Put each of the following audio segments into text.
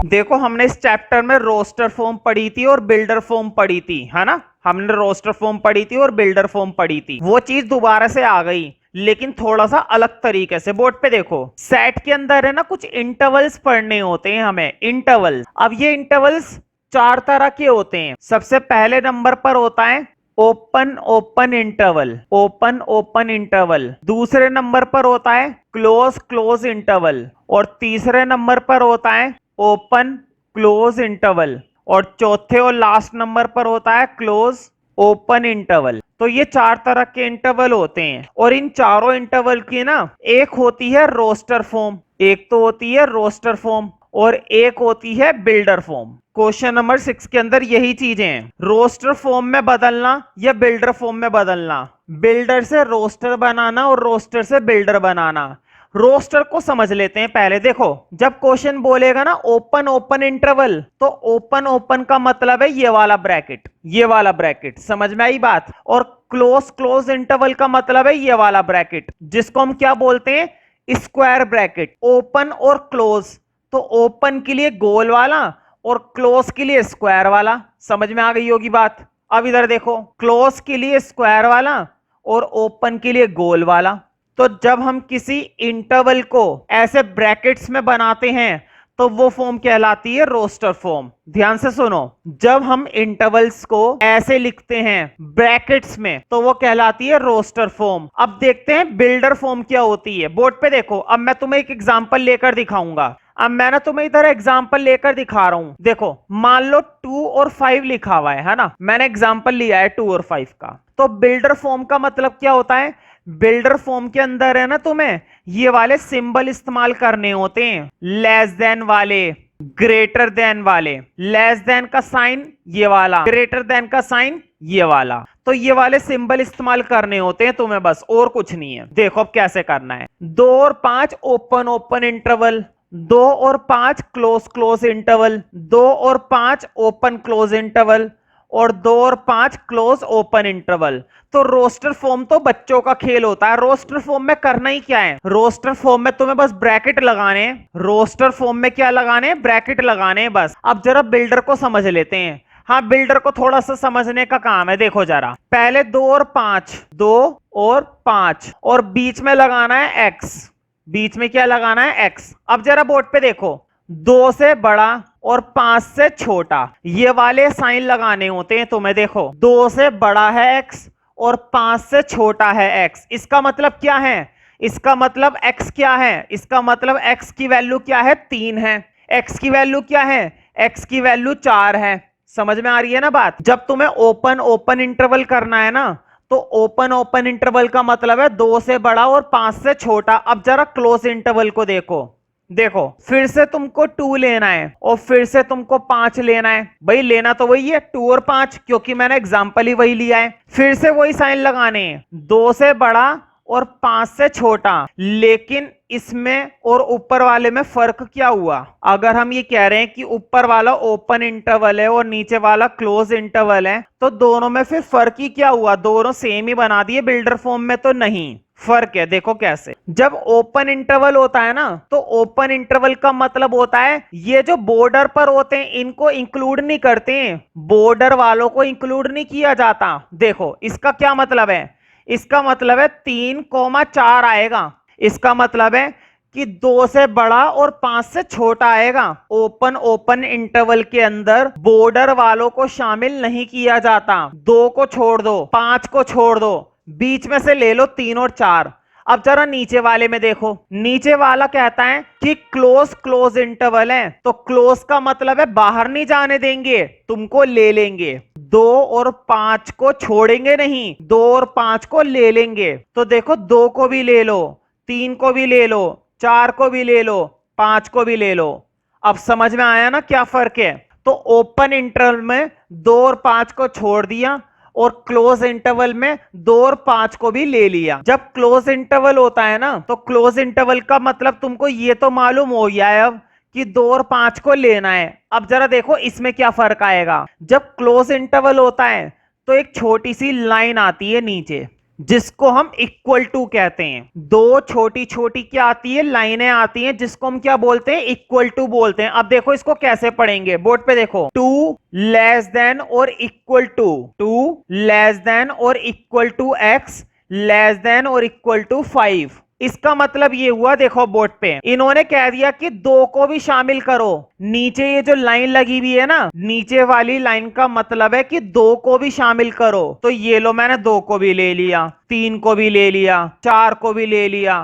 देखो हमने इस चैप्टर में रोस्टर फॉर्म पढ़ी थी और बिल्डर फॉर्म पढ़ी थी, है ना। हमने रोस्टर फॉर्म पढ़ी थी और बिल्डर फॉर्म पढ़ी थी। वो चीज दोबारा से आ गई, लेकिन थोड़ा सा अलग तरीके से। बोर्ड पे देखो, सेट के अंदर है ना कुछ इंटरवल्स पढ़ने होते हैं हमें, इंटरवल्स। अब ये इंटरवल्स चार तरह के होते हैं। सबसे पहले नंबर पर होता है open open interval, open open interval. दूसरे नंबर पर होता है क्लोज क्लोज इंटरवल, और तीसरे नंबर पर होता है ओपन क्लोज इंटरवल, और चौथे और लास्ट नंबर पर होता है क्लोज ओपन इंटरवल। तो ये चार तरह के इंटरवल होते हैं, और इन चारों इंटरवल की ना एक होती है रोस्टर फॉर्म, एक तो होती है रोस्टर फॉर्म, और एक होती है बिल्डर फॉर्म। क्वेश्चन नंबर 6 के अंदर यही चीजें हैं, रोस्टर फॉर्म में बदलना या बिल्डर फॉर्म में बदलना, बिल्डर से रोस्टर बनाना और रोस्टर से बिल्डर बनाना। रोस्टर को समझ लेते हैं पहले। देखो, जब क्वेश्चन बोलेगा ना ओपन ओपन इंटरवल, तो ओपन ओपन का मतलब है ये वाला ब्रैकेट, ये वाला ब्रैकेट। समझ में आई बात। और क्लोज क्लोज इंटरवल का मतलब है ये वाला ब्रैकेट, जिसको हम क्या बोलते हैं, स्क्वायर ब्रैकेट। ओपन और क्लोज, तो ओपन के लिए गोल वाला और क्लोज के लिए स्क्वायर वाला। समझ में आ गई होगी बात। अब इधर देखो, क्लोज के लिए स्क्वायर वाला और ओपन के लिए गोल वाला। तो जब हम किसी इंटरवल को ऐसे ब्रैकेट्स में बनाते हैं तो वो फॉर्म कहलाती है रोस्टर फॉर्म। ध्यान से सुनो, जब हम इंटरवल्स को ऐसे लिखते हैं ब्रैकेट्स में तो वो कहलाती है रोस्टर फॉर्म। अब देखते हैं बिल्डर फॉर्म क्या होती है। बोर्ड पे देखो, अब मैं तुम्हें एक एग्जांपल लेकर दिखाऊंगा। अब मैं ना तुम्हें इधर एग्जांपल लेकर दिखा रहा हूं। देखो, मान लो 2 और 5 लिखा हुआ है ना। मैंने एग्जांपल लिया है 2 और 5 का। तो बिल्डर फॉर्म का मतलब क्या होता है, बिल्डर फॉर्म के अंदर है ना तुम्हें ये वाले सिंबल इस्तेमाल करने होते हैं, लेस देन वाले, ग्रेटर देन वाले। लेस देन का साइन ये वाला, ग्रेटर देन का साइन ये वाला। तो ये वाले सिंबल इस्तेमाल करने होते हैं तुम्हें, बस, और कुछ नहीं है। देखो अब कैसे करना है। 2 और 5 ओपन ओपन इंटरवल, 2 और 5 क्लोज क्लोज इंटरवल, 2 और 5 ओपन क्लोज इंटरवल, और 2 और 5 क्लोज ओपन इंटरवल। तो रोस्टर फॉर्म तो बच्चों का खेल होता है। रोस्टर फॉर्म में करना ही क्या है, रोस्टर फॉर्म में तुम्हें बस ब्रैकेट लगाने। रोस्टर फॉर्म में क्या लगाने, ब्रैकेट लगाने, बस। अब जरा बिल्डर को समझ लेते हैं। हाँ, बिल्डर को थोड़ा सा समझने का काम है। देखो जरा, पहले 2 और 5, 2 और 5, और बीच में लगाना है एक्स। बीच में क्या लगाना है, एक्स। अब जरा बोर्ड पे देखो, 2 से बड़ा और 5 से छोटा, ये वाले साइन लगाने होते हैं तुम्हें। देखो, 2 से बड़ा है एक्स और 5 से छोटा है एक्स। इसका मतलब क्या है, इसका मतलब एक्स क्या है, इसका मतलब एक्स की वैल्यू क्या है, 3 है। एक्स की वैल्यू क्या है, एक्स की वैल्यू 4 है। समझ में आ रही है ना बात। जब तुम्हें ओपन ओपन इंटरवल करना है ना, तो ओपन ओपन इंटरवल का मतलब है 2 से बड़ा और 5 से छोटा। अब जरा क्लोज इंटरवल को देखो, देखो फिर से तुमको 2 लेना है और फिर से तुमको 5 लेना है। भाई लेना तो वही है, 2 और 5, क्योंकि मैंने एग्जांपल ही वही लिया है। फिर से वही साइन लगाने हैं, 2 से बड़ा और 5 से छोटा। लेकिन इसमें और ऊपर वाले में फर्क क्या हुआ, अगर हम ये कह रहे हैं कि ऊपर वाला ओपन इंटरवल है और नीचे वाला क्लोज इंटरवल है, तो दोनों में फिर फर्क ही क्या हुआ, दोनों सेम ही बना दिए बिल्डर फॉर्म में, तो नहीं, फर्क है। देखो कैसे, जब ओपन इंटरवल होता है ना, तो ओपन इंटरवल का मतलब होता है ये जो बॉर्डर पर होते हैं इनको इंक्लूड नहीं करते हैं, बॉर्डर वालों को इंक्लूड नहीं किया जाता। देखो इसका क्या मतलब है, इसका मतलब है 3,4 आएगा। इसका मतलब है कि 2 से बड़ा और 5 से छोटा आएगा। ओपन ओपन इंटरवल के अंदर बॉर्डर वालों को शामिल नहीं किया जाता। 2 को छोड़ दो, 5 को छोड़ दो, बीच में से ले लो 3 और 4। अब जरा नीचे वाले में देखो, नीचे वाला कहता है कि क्लोज क्लोज इंटरवल है, तो क्लोज का मतलब है बाहर नहीं जाने देंगे, तुमको ले लेंगे। 2 और 5 को छोड़ेंगे नहीं, 2 और 5 को ले लेंगे। तो देखो 2 को भी ले लो, 3 को भी ले लो, 4 को भी ले लो, 5 को भी ले लो। अब समझ में आया ना क्या फर्क है। तो ओपन इंटरवल में 2 और 5 को छोड़ दिया और क्लोज इंटरवल में 2 और 5 को भी ले लिया। जब क्लोज इंटरवल होता है ना, तो क्लोज इंटरवल का मतलब तुमको ये तो मालूम हो गया है अब कि 2 और 5 को लेना है। अब जरा देखो इसमें क्या फर्क आएगा। जब क्लोज इंटरवल होता है तो एक छोटी सी लाइन आती है नीचे, जिसको हम इक्वल टू कहते हैं। दो छोटी छोटी क्या आती है, लाइनें आती हैं, जिसको हम क्या बोलते हैं, इक्वल टू बोलते हैं। अब देखो इसको कैसे पढ़ेंगे, बोर्ड पे देखो, टू लेस देन और equal to, two less than और equal to X less than और इक्वल टू 5। इसका मतलब ये हुआ, देखो बोर्ड पे इन्होंने कह दिया कि दो को भी शामिल करो। नीचे ये जो लाइन लगी हुई है ना, नीचे वाली लाइन का मतलब है कि दो को भी शामिल करो। तो ये लो, मैंने दो को भी ले लिया, तीन को भी ले लिया, चार को भी ले लिया,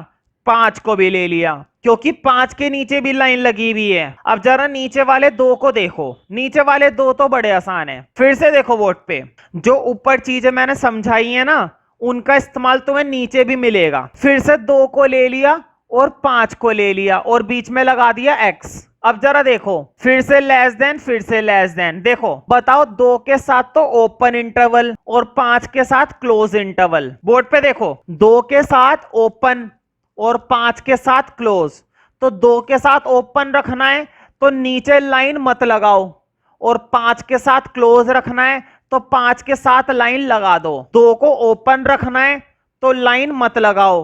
पांच को भी ले लिया, क्योंकि पांच के नीचे भी लाइन लगी हुई है। अब जरा नीचे वाले दो को देखो, नीचे वाले दो तो बड़े आसान है। फिर से देखो बोर्ड पे, जो ऊपर चीजें मैंने समझाई है ना, उनका इस्तेमाल तुम्हें नीचे भी मिलेगा। फिर से दो को ले लिया और पांच को ले लिया और बीच में लगा दिया एक्स। अब जरा देखो, फिर से लेस देन, फिर से लेस देन। देखो बताओ, दो के साथ तो ओपन इंटरवल और पांच के साथ क्लोज इंटरवल। बोर्ड पे देखो, दो के साथ ओपन और पांच के साथ क्लोज। तो दो के साथ ओपन रखना है तो नीचे लाइन मत लगाओ, और पांच के साथ क्लोज रखना है तो पांच के साथ लाइन लगा दो। दो को ओपन रखना है तो लाइन मत लगाओ,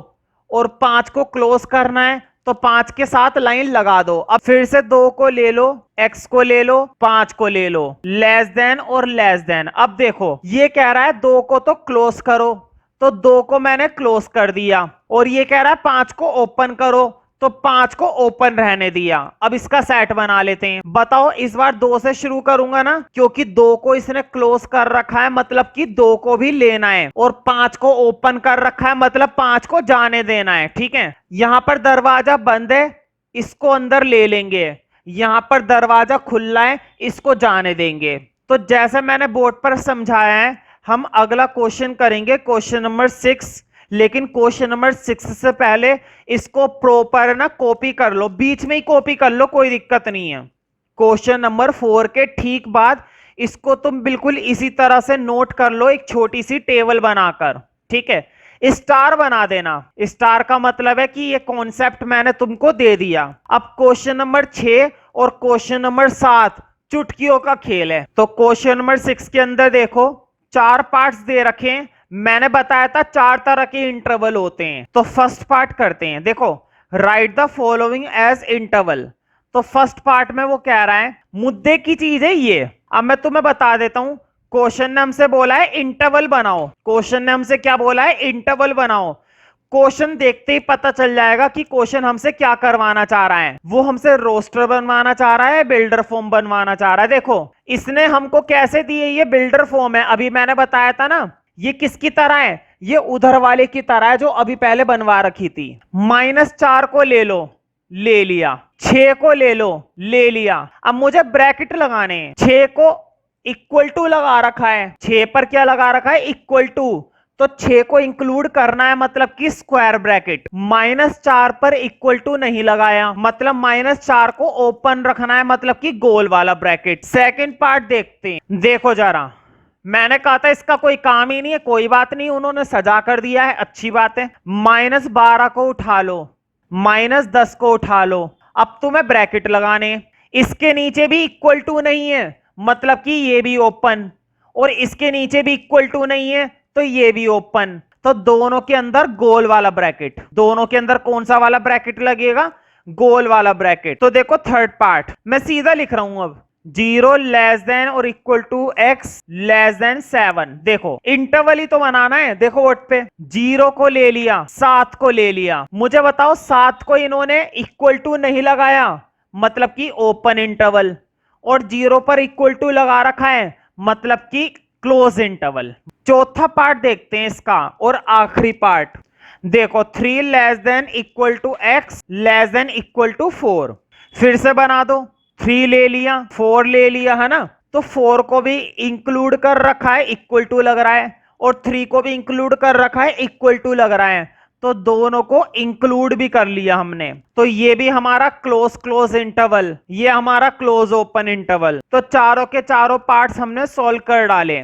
और पांच को क्लोज करना है तो पांच के साथ लाइन लगा दो। अब फिर से दो को ले लो, एक्स को ले लो, पांच को ले लो, लेस देन और लेस देन। अब देखो ये कह रहा है दो को तो क्लोज करो, तो दो को मैंने क्लोज कर दिया, और ये कह रहा है पांच को ओपन करो, तो पांच को ओपन रहने दिया। अब इसका सेट बना लेते हैं। बताओ, इस बार दो से शुरू करूंगा ना, क्योंकि दो को इसने क्लोज कर रखा है, मतलब कि दो को भी लेना है, और पांच को ओपन कर रखा है, मतलब पांच को जाने देना है। ठीक है, यहां पर दरवाजा बंद है, इसको अंदर ले लेंगे। यहां पर दरवाजा खुला है, इसको जाने देंगे। तो जैसे मैंने बोर्ड पर समझाया है, हम अगला क्वेश्चन करेंगे, क्वेश्चन नंबर 6। लेकिन क्वेश्चन नंबर 6 से पहले इसको प्रॉपर ना कॉपी कर लो, बीच में ही कॉपी कर लो, कोई दिक्कत नहीं है। क्वेश्चन नंबर 4 के ठीक बाद इसको तुम बिल्कुल इसी तरह से नोट कर लो, एक छोटी सी टेबल बनाकर। ठीक है, स्टार बना देना। स्टार का मतलब है कि ये कॉन्सेप्ट मैंने तुमको दे दिया। अब क्वेश्चन नंबर 6 और क्वेश्चन नंबर 7 चुटकियों का खेल है। तो क्वेश्चन नंबर 6 के अंदर देखो, चार पार्ट्स दे रखे हैं। मैंने बताया था चार तरह के इंटरवल होते हैं। तो फर्स्ट पार्ट करते हैं। देखो, write the following as interval. तो फर्स्ट पार्ट में वो कह रहा है, मुद्दे की चीज है ये। अब मैं तुम्हें बता देता हूं, क्वेश्चन ने हमसे बोला है इंटरवल बनाओ। क्वेश्चन ने हमसे क्या बोला है, इंटरवल बनाओ। क्वेश्चन देखते ही पता चल जाएगा कि क्वेश्चन हमसे क्या करवाना चाह रहा है। वो हमसे रोस्टर बनवाना चाह रहा है, बिल्डर फॉर्म बनवाना चाह रहा है। देखो इसने हमको कैसे दी है, ये बिल्डर फॉर्म है। अभी मैंने बताया था ना, ये किसकी तरह है, ये उधर वाले की तरह है जो अभी पहले बनवा रखी थी। -4 को ले लो, ले लिया। 6 को ले लो, ले लिया। अब मुझे ब्रैकेट लगाने हैं। 6 को इक्वल टू लगा रखा है, 6 पर क्या लगा रखा है, इक्वल टू। तो 6 को इंक्लूड करना है, मतलब कि स्क्वायर ब्रैकेट। -4 पर इक्वल टू नहीं लगाया, मतलब -4 को ओपन रखना है, मतलब कि गोल वाला ब्रैकेट। सेकंड पार्ट देखते हैं। देखो जरा, मैंने कहा था इसका कोई काम ही नहीं है, कोई बात नहीं, उन्होंने सजा कर दिया है, अच्छी बात है। -12 को उठा लो, -10 को उठा लो। अब तुम्हें ब्रैकेट लगाने, इसके नीचे भी इक्वल टू नहीं है, मतलब कि ये भी ओपन, और इसके नीचे भी इक्वल टू नहीं है तो ये भी ओपन। तो दोनों के अंदर गोल वाला ब्रैकेट। दोनों के अंदर कौन सा वाला ब्रैकेट लगेगा, गोल वाला ब्रैकेट। तो देखो थर्ड पार्ट मैं सीधा लिख रहा हूं। अब 0 लेस देन और equal to x less than 7। देखो इंटरवल ही तो बनाना है। देखो वोट पे 0 को ले लिया, 7 को ले लिया। मुझे बताओ 7 को इन्होंने इक्वल टू नहीं लगाया, मतलब कि ओपन इंटरवल, और 0 पर इक्वल टू लगा रखा है, मतलब कि क्लोज इंटरवल। चौथा पार्ट देखते हैं इसका, और आखिरी पार्ट देखो, 3 less than equal to x less than equal to 4। फिर से बना दो, 3 ले लिया, 4 ले लिया, है ना। तो 4 को भी इंक्लूड कर रखा है, इक्वल टू लग रहा है, और 3 को भी इंक्लूड कर रखा है, इक्वल टू लग रहा है। तो दोनों को इंक्लूड भी कर लिया हमने। तो ये भी हमारा क्लोज इंटरवल, ये हमारा क्लोज ओपन इंटरवल। तो चारों के चारों पार्ट्स हमने सॉल्व कर डाले।